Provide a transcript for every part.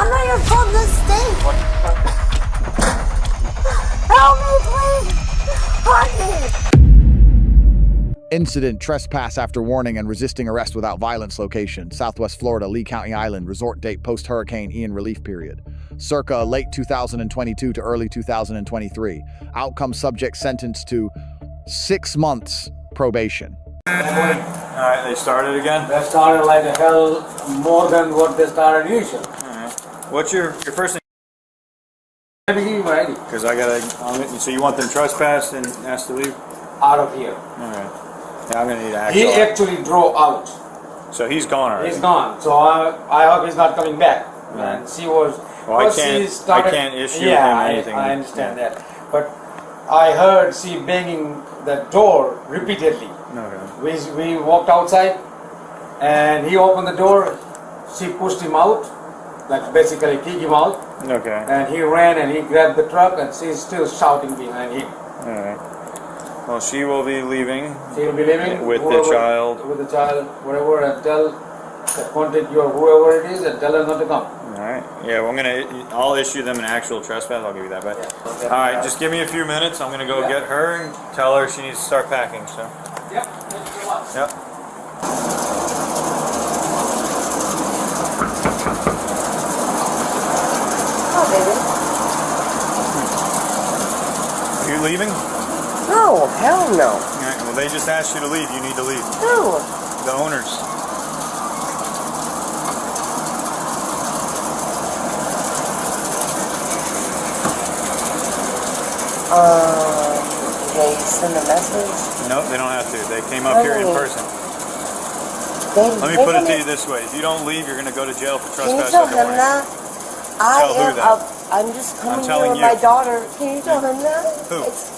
I'm not even from this state. Help me, please. Honey. Incident: trespass after warning and resisting arrest without violence. Location: Southwest Florida, Lee County Island. Resort date: post-Hurricane Ian relief period. Circa late 2022 to early 2023. Outcome: subject sentenced to 6 months probation. Alright, they started again? They started like a hell more than what they started usually. Alright. What's your first name? Let me give you my ID. Because I gotta, so you want them trespassed and asked to leave? Out of here. Alright. Yeah, I'm gonna need an He actual. actually drove out. So he's gone already? He's gone. So I hope he's not coming back. Right. And she was... Well, I can't issue him anything. I understand that. But I heard she banging the door repeatedly. Okay. We walked outside and he opened the door. She pushed him out, like basically kicked him out. Okay. And he ran and he grabbed the truck and she's still shouting behind him. Alright. Well, she will be leaving. She will be leaving with the child. With the child, whatever, and contact your whoever it is and tell her not to come. Alright. Yeah, well, I'll issue them an actual trespass. I'll give you that back. Yeah. Alright, just give me a few minutes. I'm gonna go get her and tell her she needs to start packing, so. Yep. Thank you so much. Yep. Oh, baby. Are you leaving? No, hell no. Alright, well, they just asked you to leave. You need to leave. No. The owners. They send a message? No, they don't have to. They came up here in person. Let me put it to you this way. If you don't leave, you're going to go to jail for Can you trespass. tell him that? I'm just coming here with my daughter. Can you tell him that? Who? It's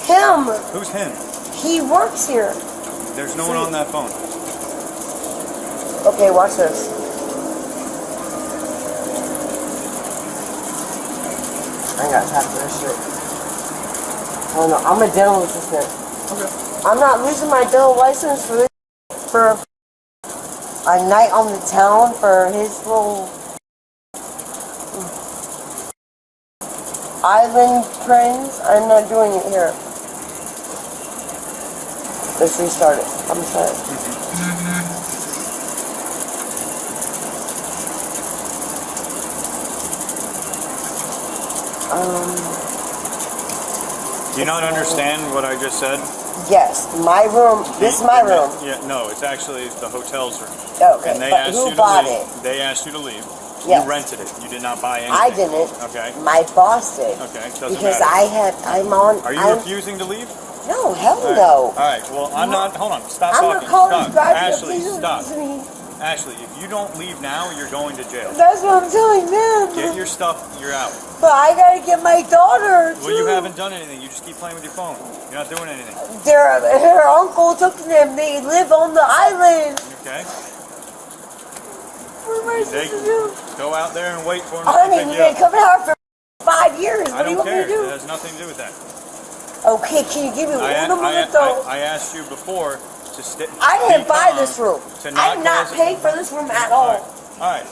him. Who's him? He works here. There's no one on that phone. Okay, watch this. I ain't got time for this shit. Oh no, I'm a dental assistant. Okay. I'm not losing my dental license for this, for a night on the town for his little island friends. I'm not doing it here. Let's restart it. I'm sorry. Do you not understand what I just said? Yes, my room. This is my room. Yeah, no, it's actually the hotel's room. Okay, And they but asked who you to bought leave. it? They asked you to leave. Yes. You rented it. You did not buy anything. I didn't. Okay. My boss did. Okay, doesn't because matter. Are you I'm, refusing to leave? No, hell no. All right. Well, I'm not. Hold on. Stop I'm talking. gonna call this Stop. guy. Ashley, Please stop. listen to me. Ashley, if you don't leave now, you're going to jail. That's what I'm telling them. Get your stuff. You're out. But I gotta get my daughter too. Well, you haven't done anything. You just keep playing with your phone. You're not doing anything. Her uncle took them. They live on the island. Okay. What am I They supposed to do? go out there and wait for them to Honey, pick we've you been up. coming out for 5 years. I What do you don't want me care. to do? It has nothing to do with that. Okay, can you give me one momento? I asked you before to stay. I didn't buy this room. I I'm not paying for this room at all. All right.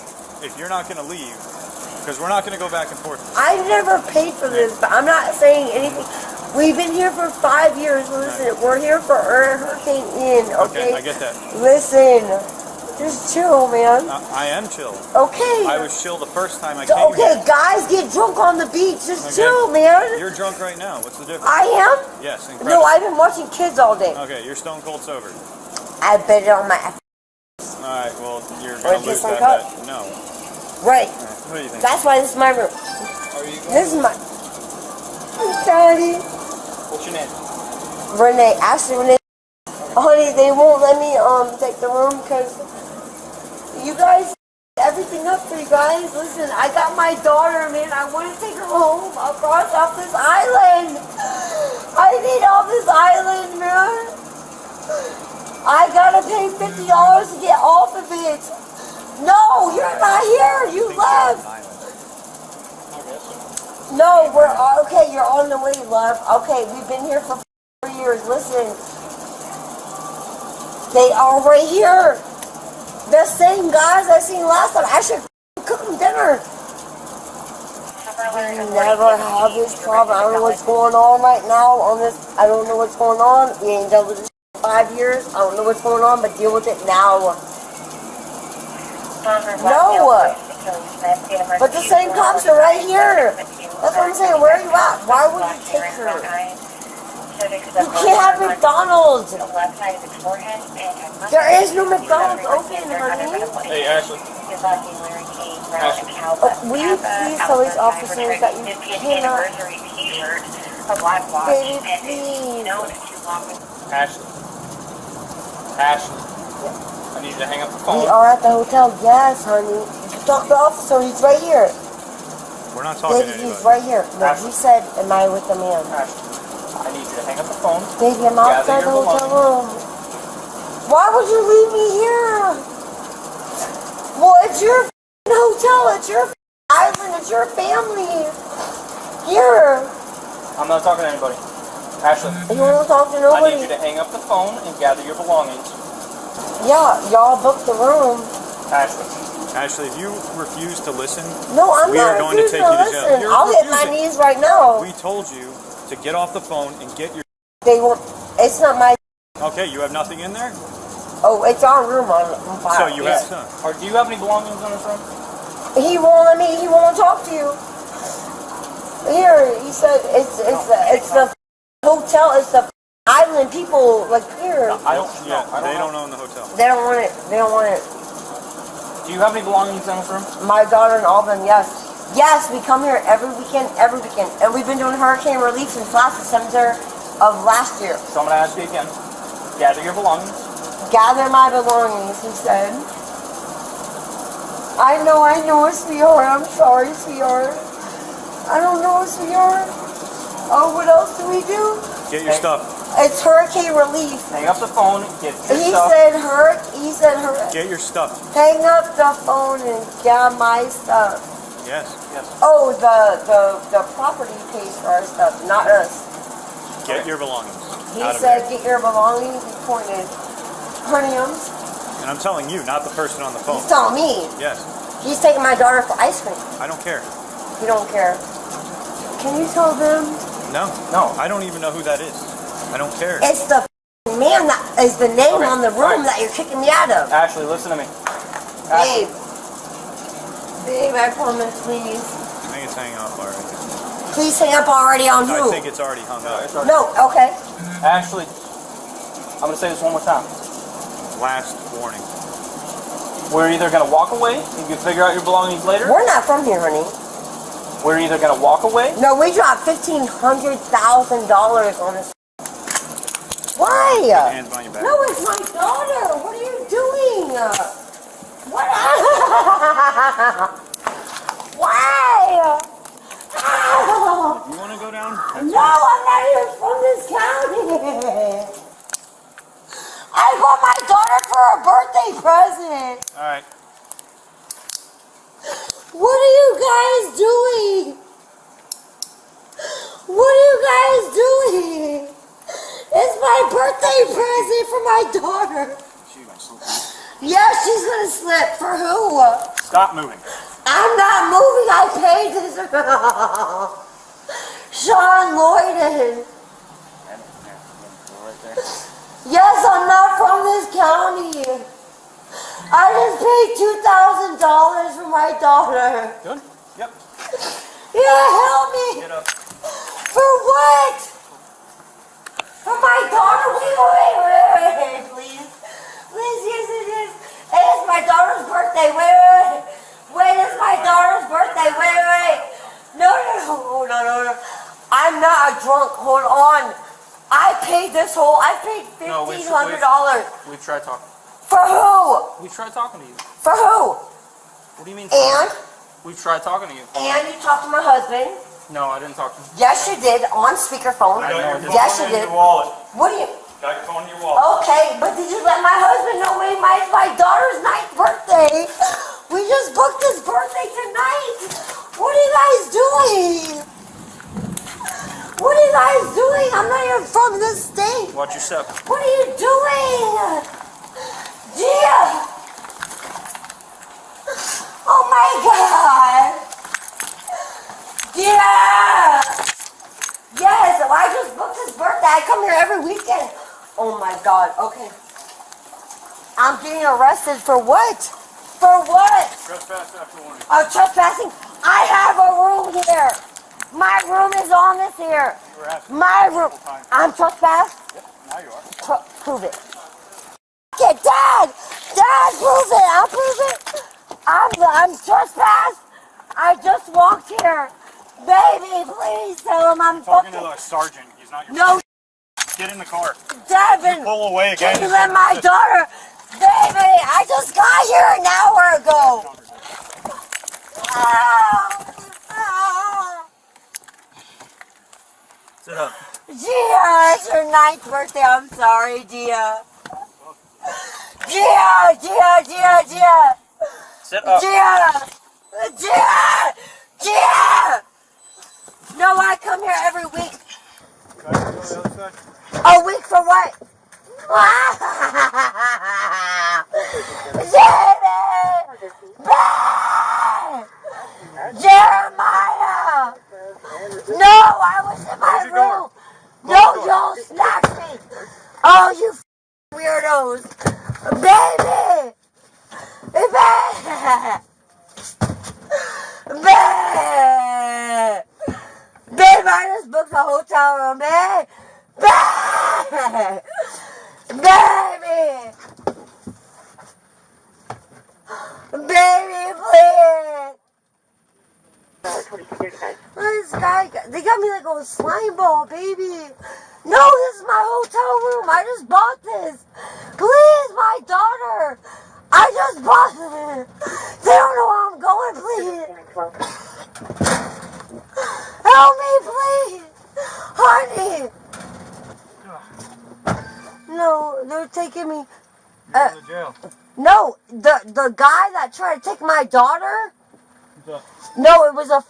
If you're not going to leave, because we're not going to go back and forth. I never paid for this, but I'm not saying anything. We've been here for 5 years. Listen, we're here for Hurricane Ian, okay? Okay, I get that. Listen, just chill, man. I am chill. Okay. I was chill the first time I came Okay, here. guys get drunk on the beach. Just Okay. chill, man. You're drunk right now. What's the difference? I am? Yes, incredible. No, I've been watching kids all day. Okay, you're stone cold sober. I bet it on my... All right, well, you're Wanna going to lose kiss my that cup? bet. No. Right. What do you think? That's why this is my room. Are you This is my... Daddy. What's your name? Renee. Ashley Renee. Honey, they won't let me take the room because you guys... everything up for you guys. Listen, I got my daughter, man. I want to take her home across off this island. I need off this island, man. I gotta pay $50 to get off of it. No, you're not here. You left. No, we're okay. You're on the way, love. Okay, we've been here for 4 years. Listen, they are right here. The same guys I seen last time. I should cook them dinner. never have this problem. I don't know what's going on right now on this. I don't know what's going on. We ain't dealt with this in 5 years. I don't know what's going on, but deal with it now. No. But the same cops are right here. That's what I'm saying. Where are you at? Why would you take her? You can't have McDonald's. There is no McDonald's open, honey. Hey, Ashley. Will you please tell these officers that you cannot? Baby, please. Ashley. Ashley. I need you to hang up the phone. We are at the hotel. Yes, honey. You talk to the officer. He's right here. We're not talking to Baby, anybody. he's right here. No, he said, am I with the man? Ashley, I need you to hang up the phone. Baby, I'm outside the hotel room. Why would you leave me here? Well, it's your hotel. It's your island. It's your family. Here. I'm not talking to anybody. Ashley, You don't talk to I nobody. need you to hang up the phone and gather your belongings. Yeah, y'all booked the room. Ashley. Ashley, if you refuse to listen, No, I'm we not are going to take you to jail. listen. You're I'll hit my refusing. knees right now. We told you to get off the phone and get your... They won't. It's not my. Okay, you have nothing in there? Oh, it's our room on file. So you have Yeah. some. Or do you have any belongings in this room? He won't let me. He won't talk to you. Here, he said it's the hotel. It's the island people. Like here. I don't. Yeah, they don't own the hotel. They don't want it. They don't want it. Do you have any belongings in this room? My daughter and Alvin, yes. Yes, we come here every weekend. And we've been doing hurricane relief since last December of last year. So I'm going to ask you again. Gather your belongings. Gather my belongings, he said. I know, sweetheart. I'm sorry, sweetheart. I don't know, sweetheart. Oh, what else do we do? Get your stuff. It's hurricane relief. Hang up the phone. Get your He stuff. He said Get your stuff. hang up the phone and get my stuff. Yes. Yes. Oh, the property pays for our stuff, not us. Get your belongings. He out of said, there. get your belongings. He pointed. Honey, And I'm telling you, not the person on the phone. he's telling me. Yes. He's taking my daughter for ice cream. I don't care. You don't care. Can you tell them? No. No. I don't even know who that is. I don't care. It's the man that is the name on the room that you're kicking me out of. Ashley, listen to me. Babe. Babe, I promise, please. I think it's hanging up already. Please hang up already on who? I think it's already hung up. No, okay. Ashley, I'm going to say this one more time. Last warning. We're either going to walk away and you figure out your belongings later. We're not from here, honey. We're either going to walk away. No, we dropped $1,500 on this. Why? Hands behind your back. No, it's my daughter. What are you doing? What? Why? If you want to go down, No, I'm not even from this county. I bought my daughter for a birthday present. all right. What are you guys doing? What are you guys doing? It's my birthday present for my daughter. She's going to slip. Yeah, she's gonna slip. For who? Stop moving. I'm not moving. I paid this. Sean Lloyden. Right there. Yes, I'm not from this county. I just paid $2,000 for my daughter. Good? Yep. Yeah, help me. Get up. For what? For my daughter? Wait, please. Please, yes, it is. Hey, it's my daughter's birthday. Wait. Wait, it's my daughter's birthday. Wait. No. I'm not a drunk. Hold on. I paid $1,500. We've tried talking. For who? We've tried talking to you. For who? What do you mean? And? We've tried talking to you. And you talked to my husband. No, I didn't talk to you. Yes, you did. On speakerphone. Yes, you did. wallet. What do you... Got your phone in your wallet. Okay, but did you let my husband know when my daughter's 9th birthday? We just booked his birthday tonight. What are you guys doing? What are you guys doing? I'm not even from this state. Watch your step. What are you doing? Gia! Oh my God! Gia! Oh my God, okay. I'm getting arrested for what? For what? Trespass after warning. Oh, trespassing? I have a room here. My room is on this here. You were asking My room. I'm trespassed? Yep, now you are. Prove it. Okay, Dad! Dad, prove it! I'll prove it! I'm trespassed! I just walked here. Baby, please tell him I'm Talking fucking... to a sergeant. He's not your No, Get in the car. Dad, You pull away again. can you let my daughter... Baby, I just got here an hour ago. Sit up. Gia, it's her 9th birthday. I'm sorry, Gia. Gia. Sit up. Gia. No, I come here every week. Can I go to the other side? A week for what? Jeremiah! No, I was in my room. No, y'all snatched me. Oh, you weirdos. Baby! Babe, I just booked a hotel room, babe. Baby! Baby, please! This guy, they got me like a slime ball, baby. No, this is my hotel room. I just bought this. Please, my daughter. I just bought it. They don't know where I'm going, please. Help me, please. Honey. No, they're taking me. You're in the jail. No, the guy that tried to take my daughter. No, it was a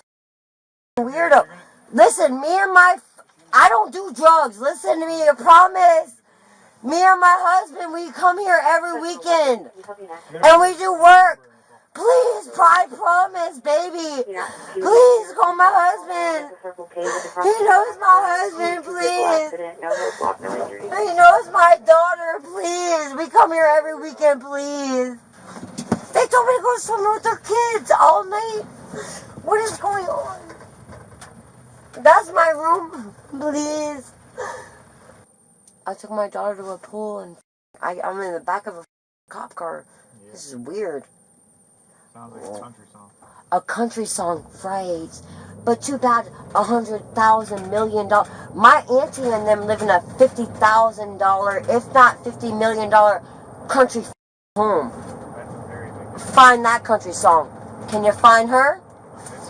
weirdo. Listen, I don't do drugs. Listen to me, I promise. Me and my husband, we come here every weekend. And we do work. Please, I promise, baby. Please call my husband. He knows my husband, please. He knows my daughter, please. We come here every weekend, please. They told me to go swimming with their kids all night. What is going on? That's my room, please. I took my daughter to a pool and I'm in the back of a cop car. Yeah. This is weird. Sounds like a country song. A country song, phrase. But too bad, $100,000 million. My auntie and them live in a $50,000, if not $50 million country home. Find that country song. Can you find her?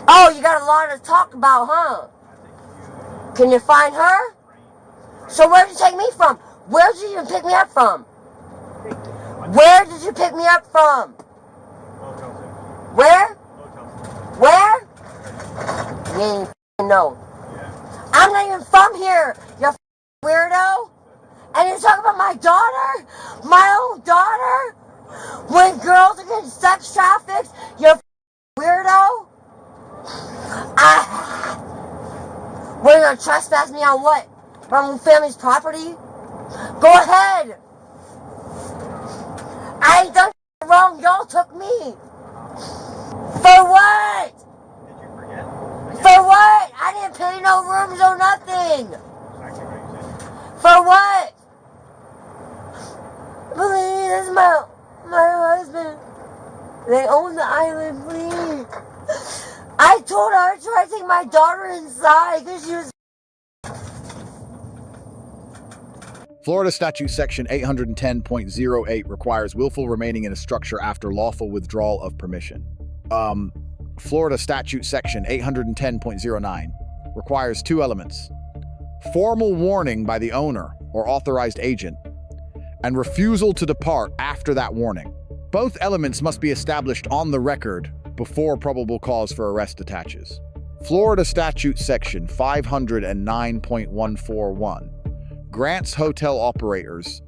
Oh, you got a lot to talk about, huh? Can you find her? So where did you take me from? Where did you even pick me up from? Where did you pick me up from? Where? Where? You ain't know. I'm not even from here, you weirdo. And you talk about my daughter? My own daughter? When girls are getting sex trafficked, you weirdo? What, are you gonna trespass me on what? My own family's property? Go ahead. I ain't done wrong. Y'all took me. For what? Did you forget? For what? I didn't pay no rooms or nothing. For what? Please, this is my husband. They own the island, please. I told her to try to take my daughter inside because she was... Florida Statute Section 810.08 requires willful remaining in a structure after lawful withdrawal of permission. Florida Statute Section 810.09 requires two elements: formal warning by the owner or authorized agent, and refusal to depart after that warning. Both elements must be established on the record before probable cause for arrest attaches. Florida Statute Section 509.141 grants hotel operators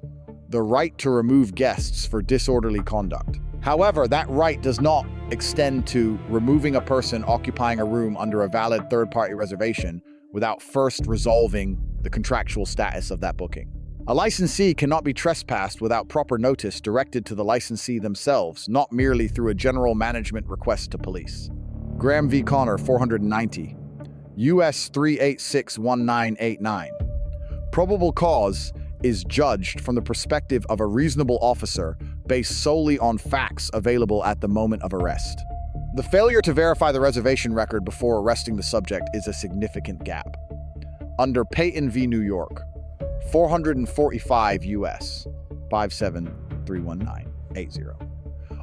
the right to remove guests for disorderly conduct. However, that right does not extend to removing a person occupying a room under a valid third-party reservation without first resolving the contractual status of that booking. A licensee cannot be trespassed without proper notice directed to the licensee themselves, not merely through a general management request to police. Graham v. Connor, 490, U.S. 3861989. Probable cause is judged from the perspective of a reasonable officer based solely on facts available at the moment of arrest. The failure to verify the reservation record before arresting the subject is a significant gap. Under Payton v. New York, 445 U.S. 5731980.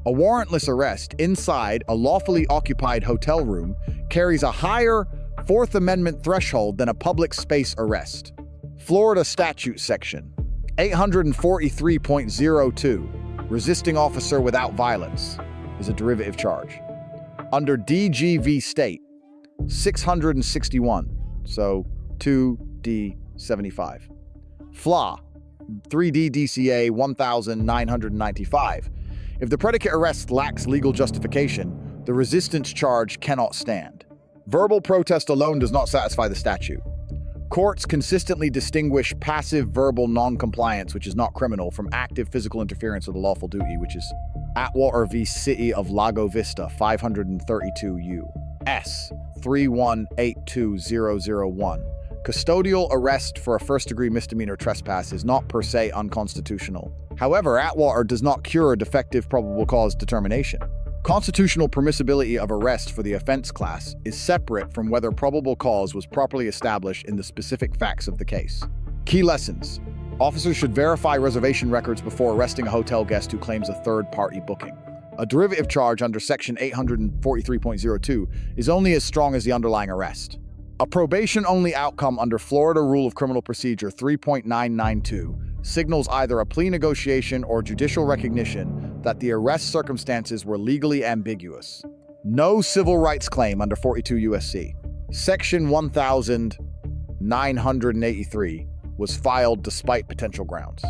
A warrantless arrest inside a lawfully occupied hotel room carries a higher Fourth Amendment threshold than a public space arrest. Florida Statute Section 843.02, resisting officer without violence, is a derivative charge. Under DGV State 661, so 2D75. FLA 3D DCA 1995. If the predicate arrest lacks legal justification, the resistance charge cannot stand. Verbal protest alone does not satisfy the statute. Courts consistently distinguish passive verbal non-compliance, which is not criminal, from active physical interference with a lawful duty, which is Atwater v. City of Lago Vista, 532 U.S. 3182001. Custodial arrest for a first-degree misdemeanor trespass is not per se unconstitutional. However, Atwater does not cure a defective probable cause determination. Constitutional permissibility of arrest for the offense class is separate from whether probable cause was properly established in the specific facts of the case. Key lessons. Officers should verify reservation records before arresting a hotel guest who claims a third-party booking. A derivative charge under Section 843.02 is only as strong as the underlying arrest. A probation-only outcome under Florida Rule of Criminal Procedure 3.992 signals either a plea negotiation or judicial recognition that the arrest circumstances were legally ambiguous. No civil rights claim under 42 U.S.C. Section 1983 was filed despite potential grounds.